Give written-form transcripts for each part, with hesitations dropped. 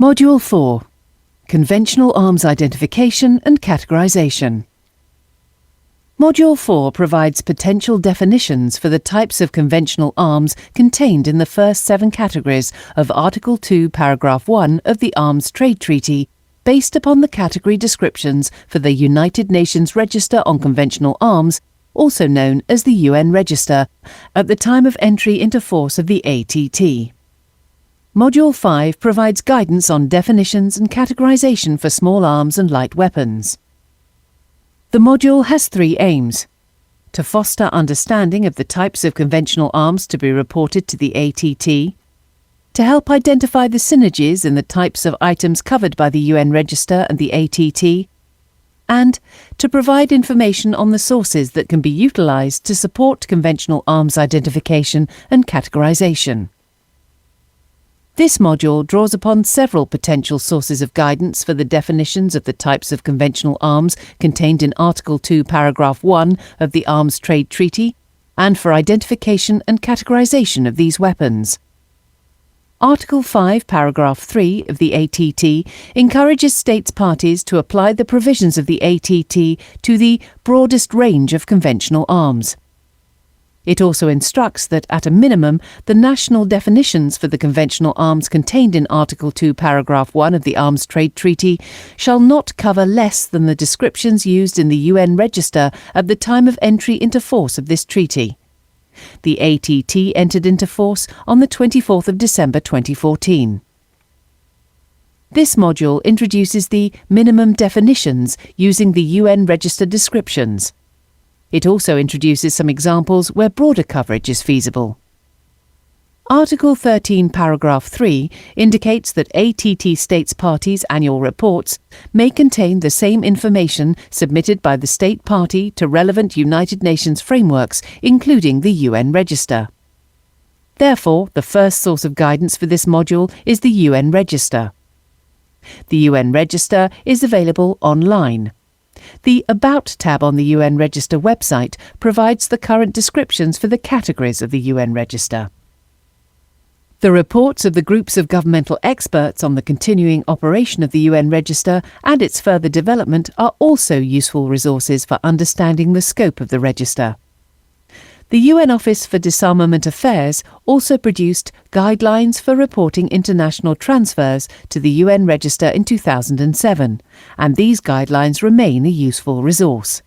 Module 4. Conventional Arms Identification and Categorization. Module 4 provides potential definitions for the types of conventional arms contained in the first 7 categories of Article 2, Paragraph 1 of the Arms Trade Treaty, based upon the category descriptions for the United Nations Register on Conventional Arms, also known as the UN Register, at the time of entry into force of the ATT. Module 5 provides guidance on definitions and categorization for small arms and light weapons. The module has 3 aims: to foster understanding of the types of conventional arms to be reported to the ATT, to help identify the synergies in the types of items covered by the UN Register and the ATT, and to provide information on the sources that can be utilized to support conventional arms identification and categorization. This module draws upon several potential sources of guidance for the definitions of the types of conventional arms contained in Article 2, Paragraph 1 of the Arms Trade Treaty, and for identification and categorization of these weapons. Article 5, Paragraph 3 of the ATT encourages states parties to apply the provisions of the ATT to the broadest range of conventional arms. It also instructs that, at a minimum, the national definitions for the conventional arms contained in Article 2, Paragraph 1 of the Arms Trade Treaty shall not cover less than the descriptions used in the UN Register at the time of entry into force of this treaty. The ATT entered into force on the 24th of December 2014. This module introduces the minimum definitions using the UN Register descriptions. It also introduces some examples where broader coverage is feasible. Article 13, Paragraph 3 indicates that ATT states parties' annual reports may contain the same information submitted by the state party to relevant United Nations frameworks, including the UN Register. Therefore, the first source of guidance for this module is the UN Register. The UN Register is available online. The About tab on the UN Register website provides the current descriptions for the categories of the UN Register. The reports of the groups of governmental experts on the continuing operation of the UN Register and its further development are also useful resources for understanding the scope of the Register. The UN Office for Disarmament Affairs also produced Guidelines for Reporting International Transfers to the UN Register in 2007, and these guidelines remain a useful resource.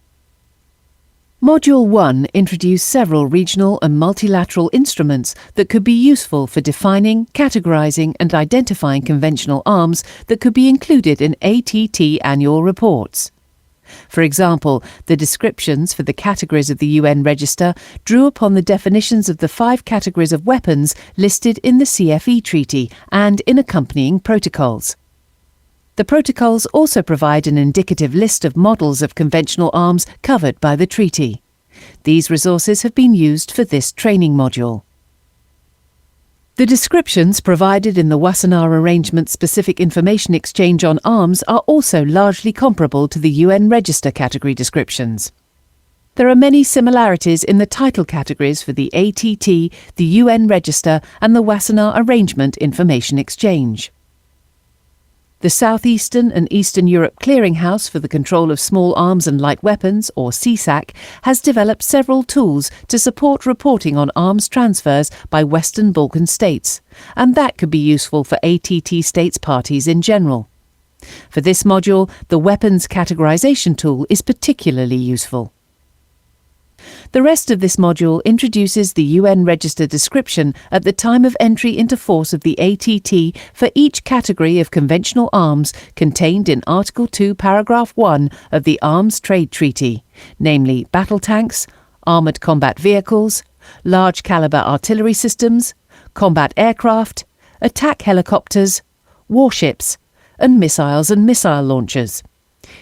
Module 1 introduced several regional and multilateral instruments that could be useful for defining, categorizing and identifying conventional arms that could be included in ATT annual reports. For example, the descriptions for the categories of the UN Register drew upon the definitions of the 5 categories of weapons listed in the CFE Treaty and in accompanying protocols. The protocols also provide an indicative list of models of conventional arms covered by the treaty. These resources have been used for this training module. The descriptions provided in the Wassenaar Arrangement Specific Information Exchange on Arms are also largely comparable to the UN Register category descriptions. There are many similarities in the title categories for the ATT, the UN Register and the Wassenaar Arrangement Information Exchange. The Southeastern and Eastern Europe Clearinghouse for the Control of Small Arms and Light Weapons, or CSAC, has developed several tools to support reporting on arms transfers by Western Balkan states, and that could be useful for ATT states parties in general. For this module, the Weapons Categorization tool is particularly useful. The rest of this module introduces the UN Register description at the time of entry into force of the ATT for each category of conventional arms contained in Article 2, Paragraph 1 of the Arms Trade Treaty, namely battle tanks, armoured combat vehicles, large-calibre artillery systems, combat aircraft, attack helicopters, warships, and missiles and missile launchers.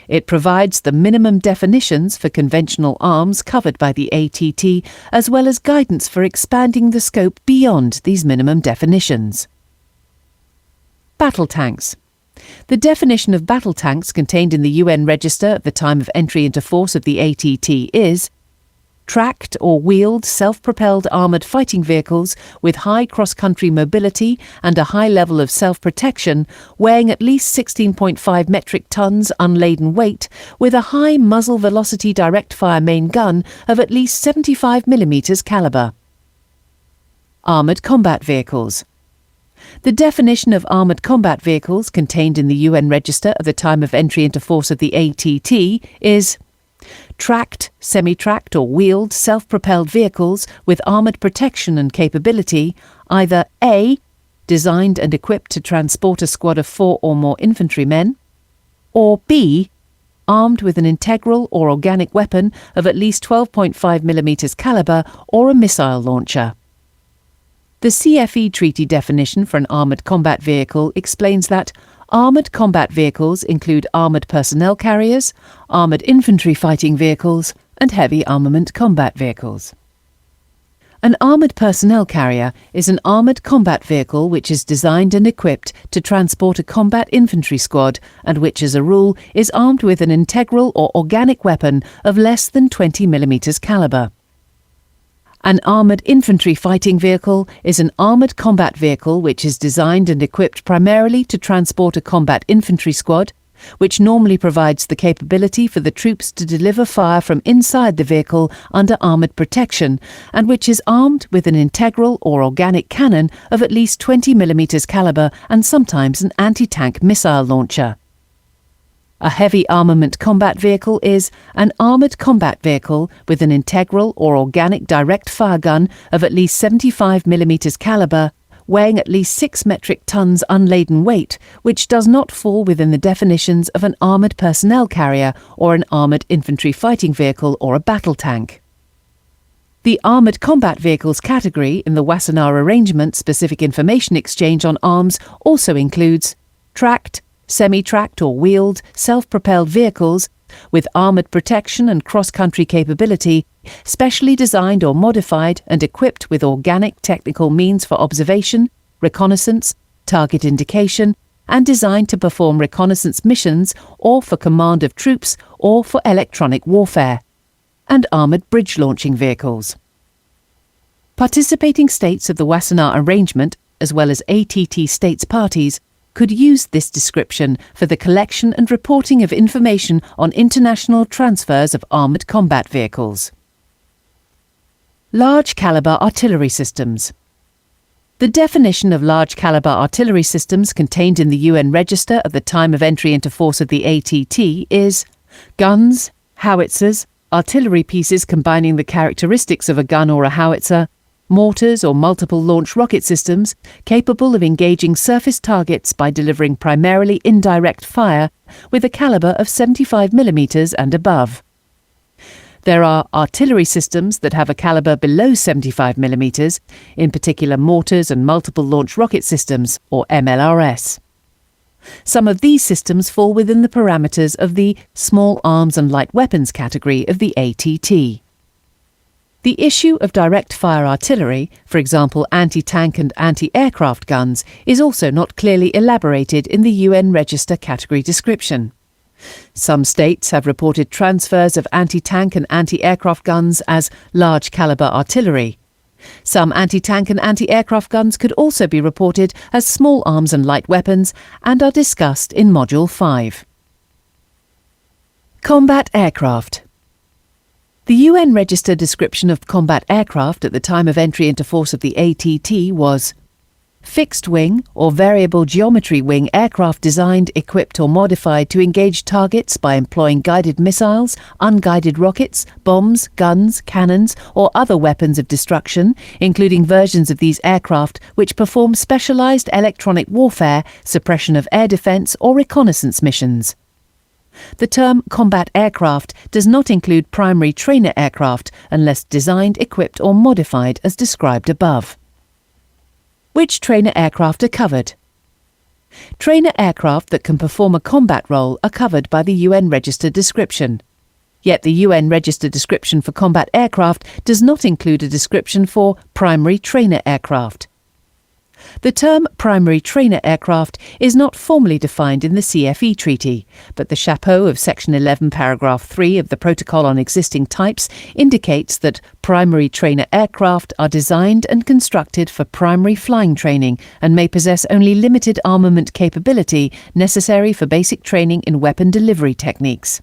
It provides the minimum definitions for conventional arms covered by the ATT, as well as guidance for expanding the scope beyond these minimum definitions. Battle tanks. The definition of battle tanks contained in the UN Register at the time of entry into force of the ATT is tracked or wheeled self-propelled armoured fighting vehicles with high cross-country mobility and a high level of self-protection, weighing at least 16.5 metric tons unladen weight, with a high muzzle velocity direct-fire main gun of at least 75 mm calibre. Armoured combat vehicles. The definition of armoured combat vehicles contained in the UN Register at the time of entry into force of the ATT is tracked, semi-tracked or wheeled self-propelled vehicles with armoured protection and capability, either A, designed and equipped to transport a squad of 4 or more infantrymen, or B, armed with an integral or organic weapon of at least 12.5 mm calibre or a missile launcher. The CFE Treaty definition for an armoured combat vehicle explains that armoured combat vehicles include armoured personnel carriers, armoured infantry fighting vehicles, and heavy armament combat vehicles. An armoured personnel carrier is an armoured combat vehicle which is designed and equipped to transport a combat infantry squad and which, as a rule, is armed with an integral or organic weapon of less than 20 mm calibre. An armoured infantry fighting vehicle is an armoured combat vehicle which is designed and equipped primarily to transport a combat infantry squad, which normally provides the capability for the troops to deliver fire from inside the vehicle under armoured protection, and which is armed with an integral or organic cannon of at least 20 mm calibre and sometimes an anti-tank missile launcher. A heavy armament combat vehicle is an armoured combat vehicle with an integral or organic direct fire gun of at least 75 mm calibre, weighing at least 6 metric tons unladen weight, which does not fall within the definitions of an armoured personnel carrier or an armoured infantry fighting vehicle or a battle tank. The Armoured Combat Vehicles category in the Wassenaar Arrangement Specific Information Exchange on Arms also includes tracked, semi-tracked or wheeled self-propelled vehicles with armoured protection and cross-country capability, specially designed or modified and equipped with organic technical means for observation, reconnaissance, target indication, and designed to perform reconnaissance missions or for command of troops or for electronic warfare, and armoured bridge launching vehicles. Participating states of the Wassenaar Arrangement, as well as ATT states parties, could use this description for the collection and reporting of information on international transfers of armoured combat vehicles. Large-calibre artillery systems. The definition of large-calibre artillery systems contained in the UN Register at the time of entry into force of the ATT is guns, howitzers, artillery pieces combining the characteristics of a gun or a howitzer, mortars or multiple launch rocket systems capable of engaging surface targets by delivering primarily indirect fire with a calibre of 75 mm and above. There are artillery systems that have a calibre below 75 mm, in particular mortars and multiple launch rocket systems, or MLRS. Some of these systems fall within the parameters of the Small Arms and Light Weapons category of the ATT. The issue of direct-fire artillery, for example anti-tank and anti-aircraft guns, is also not clearly elaborated in the UN Register category description. Some states have reported transfers of anti-tank and anti-aircraft guns as large-calibre artillery. Some anti-tank and anti-aircraft guns could also be reported as small arms and light weapons and are discussed in Module 5. Combat aircraft. The UN Register description of combat aircraft at the time of entry into force of the ATT was fixed-wing or variable geometry wing aircraft designed, equipped or modified to engage targets by employing guided missiles, unguided rockets, bombs, guns, cannons or other weapons of destruction, including versions of these aircraft which perform specialized electronic warfare, suppression of air defense or reconnaissance missions. The term combat aircraft does not include primary trainer aircraft unless designed, equipped or modified as described above. Which trainer aircraft are covered? Trainer aircraft that can perform a combat role are covered by the UN Register description. Yet the UN Register description for combat aircraft does not include a description for primary trainer aircraft. The term primary trainer aircraft is not formally defined in the CFE Treaty, but the chapeau of Section 11, Paragraph 3 of the Protocol on Existing Types indicates that primary trainer aircraft are designed and constructed for primary flying training and may possess only limited armament capability necessary for basic training in weapon delivery techniques.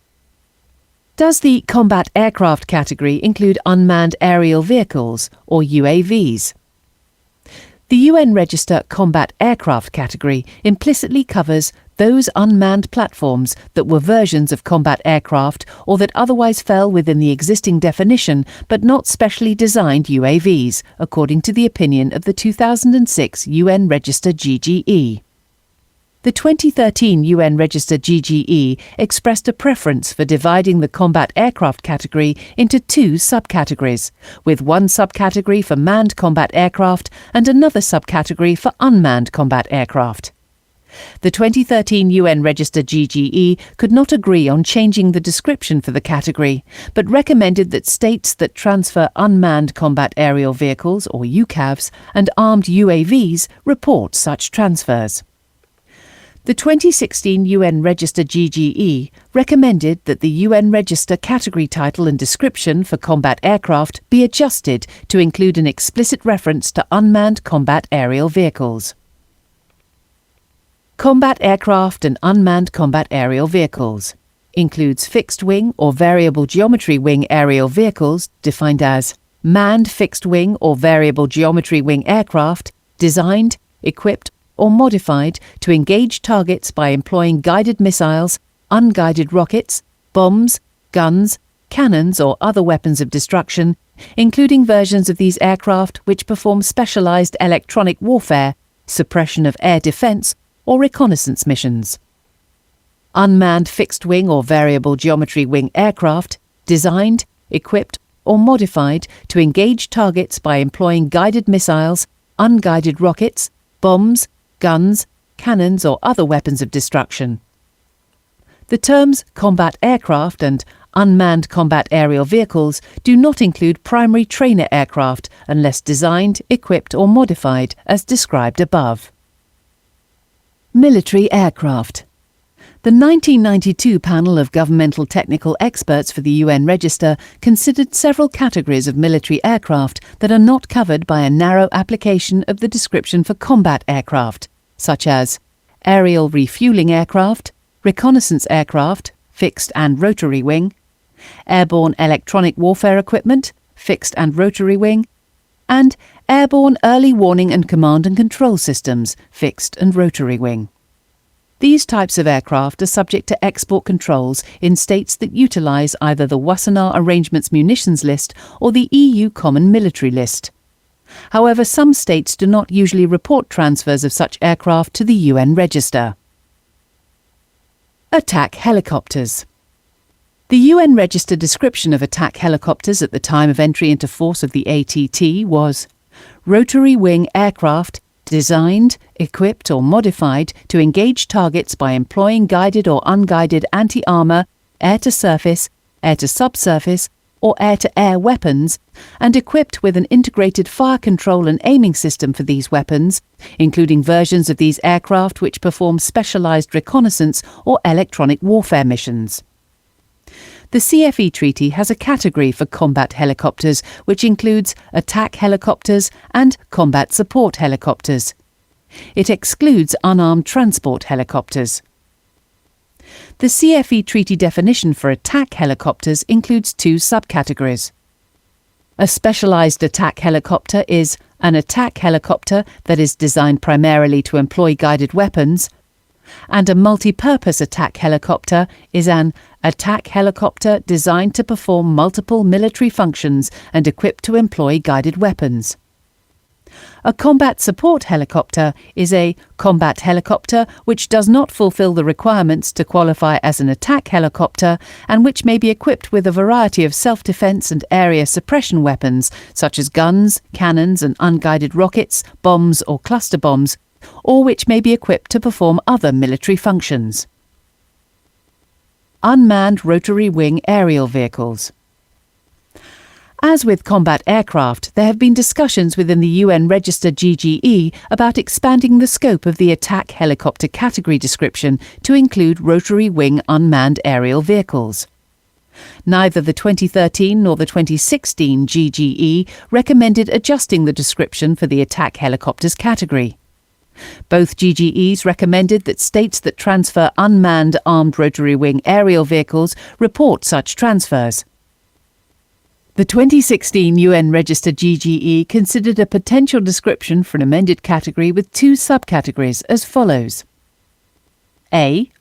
Does the combat aircraft category include unmanned aerial vehicles, or UAVs? The UN Register Combat Aircraft category implicitly covers those unmanned platforms that were versions of combat aircraft or that otherwise fell within the existing definition but not specially designed UAVs, according to the opinion of the 2006 UN Register GGE. The 2013 UN Register GGE expressed a preference for dividing the combat aircraft category into two subcategories, with one subcategory for manned combat aircraft and another subcategory for unmanned combat aircraft. The 2013 UN Register GGE could not agree on changing the description for the category, but recommended that states that transfer unmanned combat aerial vehicles, or UCAVs, and armed UAVs report such transfers. The 2016 UN Register GGE recommended that the UN Register category title and description for combat aircraft be adjusted to include an explicit reference to unmanned combat aerial vehicles. Combat aircraft and unmanned combat aerial vehicles includes fixed-wing or variable geometry wing aerial vehicles, defined as manned fixed-wing or variable geometry wing aircraft designed, equipped, or modified to engage targets by employing guided missiles, unguided rockets, bombs, guns, cannons or other weapons of destruction, including versions of these aircraft which perform specialized electronic warfare, suppression of air defense, or reconnaissance missions. Unmanned fixed-wing or variable geometry wing aircraft designed, equipped, or modified to engage targets by employing guided missiles, unguided rockets, bombs, guns, cannons or other weapons of destruction. The terms combat aircraft and unmanned combat aerial vehicles do not include primary trainer aircraft unless designed, equipped or modified as described above. Military aircraft. The 1992 panel of governmental technical experts for the UN Register considered several categories of military aircraft that are not covered by a narrow application of the description for combat aircraft, such as aerial refueling aircraft, reconnaissance aircraft, fixed and rotary wing, airborne electronic warfare equipment, fixed and rotary wing, and airborne early warning and command and control systems, fixed and rotary wing. These types of aircraft are subject to export controls in states that utilise either the Wassenaar Arrangements Munitions List or the EU Common Military List. However, some states do not usually report transfers of such aircraft to the UN Register. Attack helicopters. The UN Register description of attack helicopters at the time of entry into force of the ATT was rotary wing aircraft designed, equipped or modified to engage targets by employing guided or unguided anti-armour, air-to-surface, air-to-subsurface or air-to-air weapons, and equipped with an integrated fire control and aiming system for these weapons, including versions of these aircraft which perform specialised reconnaissance or electronic warfare missions. The CFE Treaty has a category for combat helicopters which includes attack helicopters and combat support helicopters. It excludes unarmed transport helicopters. The CFE Treaty definition for attack helicopters includes two subcategories. A specialised attack helicopter is an attack helicopter that is designed primarily to employ guided weapons, and a multi-purpose attack helicopter is an attack helicopter designed to perform multiple military functions and equipped to employ guided weapons. A combat support helicopter is a combat helicopter which does not fulfill the requirements to qualify as an attack helicopter and which may be equipped with a variety of self-defense and area suppression weapons such as guns, cannons and unguided rockets, bombs or cluster bombs, or which may be equipped to perform other military functions. Unmanned rotary wing aerial vehicles. As with combat aircraft, there have been discussions within the UN Register GGE about expanding the scope of the attack helicopter category description to include rotary wing unmanned aerial vehicles. Neither the 2013 nor the 2016 GGE recommended adjusting the description for the attack helicopters category. Both GGEs recommended that states that transfer unmanned armed rotary wing aerial vehicles report such transfers. The 2016 UN Register GGE considered a potential description for an amended category with two subcategories as follows. A.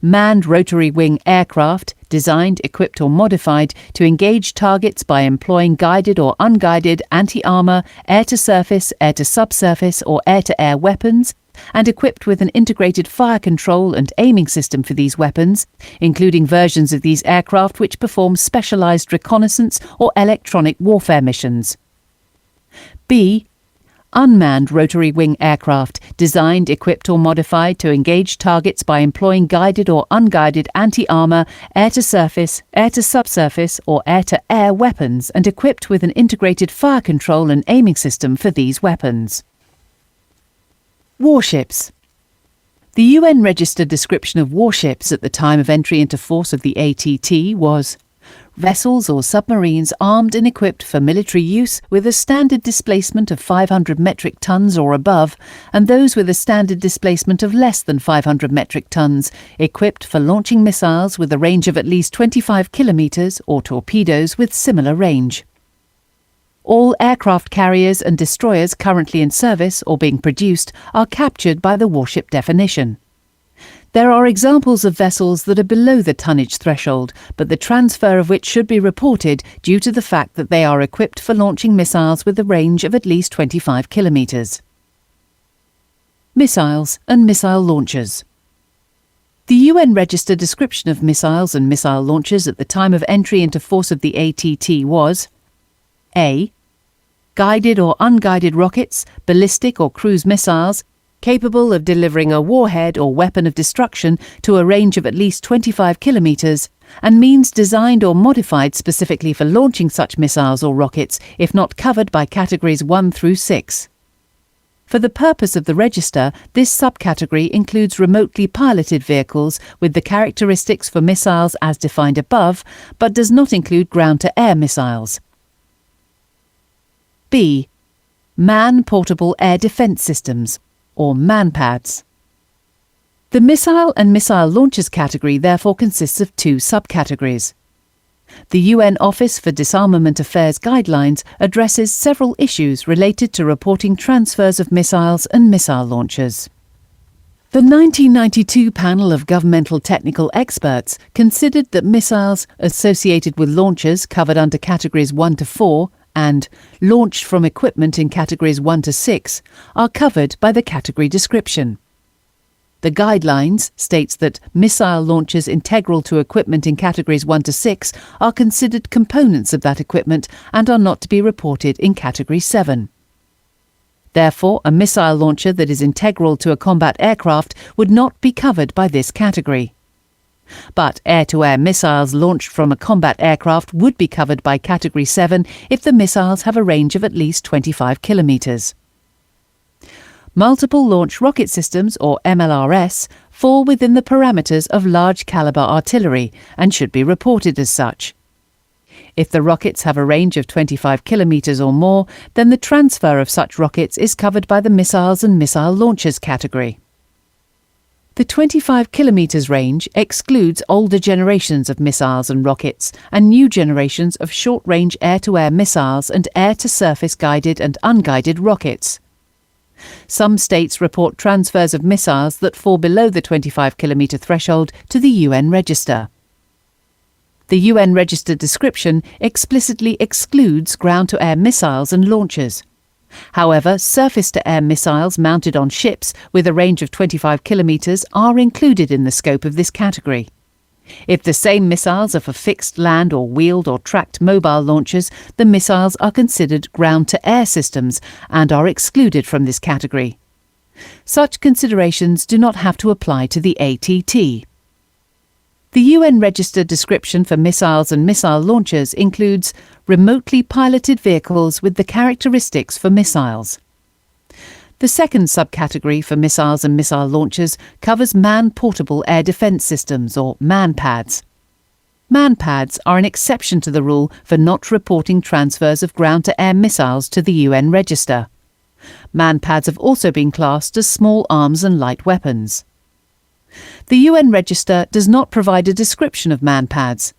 Manned rotary wing aircraft designed, equipped or modified to engage targets by employing guided or unguided anti-armour, air-to-surface, air-to-subsurface or air-to-air weapons, and equipped with an integrated fire control and aiming system for these weapons, including versions of these aircraft which perform specialised reconnaissance or electronic warfare missions. B. Unmanned rotary wing aircraft designed, equipped or modified to engage targets by employing guided or unguided anti-armour, air-to-surface, air-to-subsurface or air-to-air weapons and equipped with an integrated fire control and aiming system for these weapons. Warships. The UN registered description of warships at the time of entry into force of the ATT was vessels or submarines armed and equipped for military use with a standard displacement of 500 metric tons or above, and those with a standard displacement of less than 500 metric tons, equipped for launching missiles with a range of at least 25 kilometres or torpedoes with similar range. All aircraft carriers and destroyers currently in service or being produced are captured by the warship definition. There are examples of vessels that are below the tonnage threshold, but the transfer of which should be reported due to the fact that they are equipped for launching missiles with a range of at least 25 kilometres. Missiles and missile launchers. The UN registered description of missiles and missile launchers at the time of entry into force of the ATT was A. Guided or unguided rockets, ballistic or cruise missiles, capable of delivering a warhead or weapon of destruction to a range of at least 25 kilometres, and means designed or modified specifically for launching such missiles or rockets if not covered by categories 1 through 6. For the purpose of the register, this subcategory includes remotely piloted vehicles with the characteristics for missiles as defined above, but does not include ground-to-air missiles. B. Man-Portable Air Defence Systems, or MANPADS. The missile and missile launchers category therefore consists of two subcategories. The UN Office for Disarmament Affairs Guidelines addresses several issues related to reporting transfers of missiles and missile launchers. The 1992 panel of governmental technical experts considered that missiles associated with launchers covered under categories 1 to 4 and launched from equipment in categories 1 to 6 are covered by the category description. The guidelines states that missile launchers integral to equipment in categories 1 to 6 are considered components of that equipment and are not to be reported in category 7. Therefore, a missile launcher that is integral to a combat aircraft would not be covered by this category. But air-to-air missiles launched from a combat aircraft would be covered by Category 7 if the missiles have a range of at least 25 kilometres. Multiple Launch Rocket Systems, or MLRS, fall within the parameters of large-calibre artillery and should be reported as such. If the rockets have a range of 25 kilometres or more, then the transfer of such rockets is covered by the missiles and missile launchers category. The 25 kilometres range excludes older generations of missiles and rockets and new generations of short-range air-to-air missiles and air-to-surface guided and unguided rockets. Some states report transfers of missiles that fall below the 25 kilometre threshold to the UN register. The UN register description explicitly excludes ground-to-air missiles and launchers. However, surface-to-air missiles mounted on ships with a range of 25 kilometres are included in the scope of this category. If the same missiles are for fixed land or wheeled or tracked mobile launchers, the missiles are considered ground-to-air systems and are excluded from this category. Such considerations do not have to apply to the ATT. The UN Register description for missiles and missile launchers includes remotely piloted vehicles with the characteristics for missiles. The second subcategory for missiles and missile launchers covers man-portable air defence systems, or MANPADS. MANPADS are an exception to the rule for not reporting transfers of ground-to-air missiles to the UN Register. MANPADS have also been classed as small arms and light weapons. The UN Register does not provide a description of MANPADS.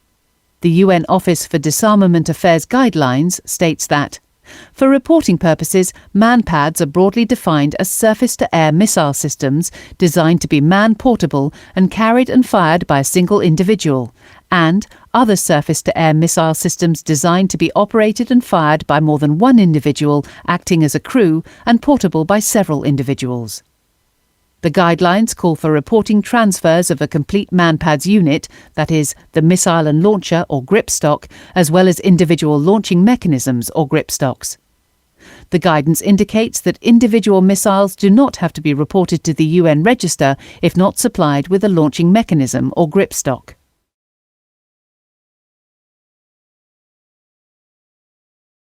The UN Office for Disarmament Affairs Guidelines states that, for reporting purposes, MANPADS are broadly defined as surface-to-air missile systems designed to be man-portable and carried and fired by a single individual, and other surface-to-air missile systems designed to be operated and fired by more than one individual acting as a crew and portable by several individuals. The guidelines call for reporting transfers of a complete MANPADS unit, that is, the missile and launcher or grip stock, as well as individual launching mechanisms or grip stocks. The guidance indicates that individual missiles do not have to be reported to the UN Register if not supplied with a launching mechanism or grip stock.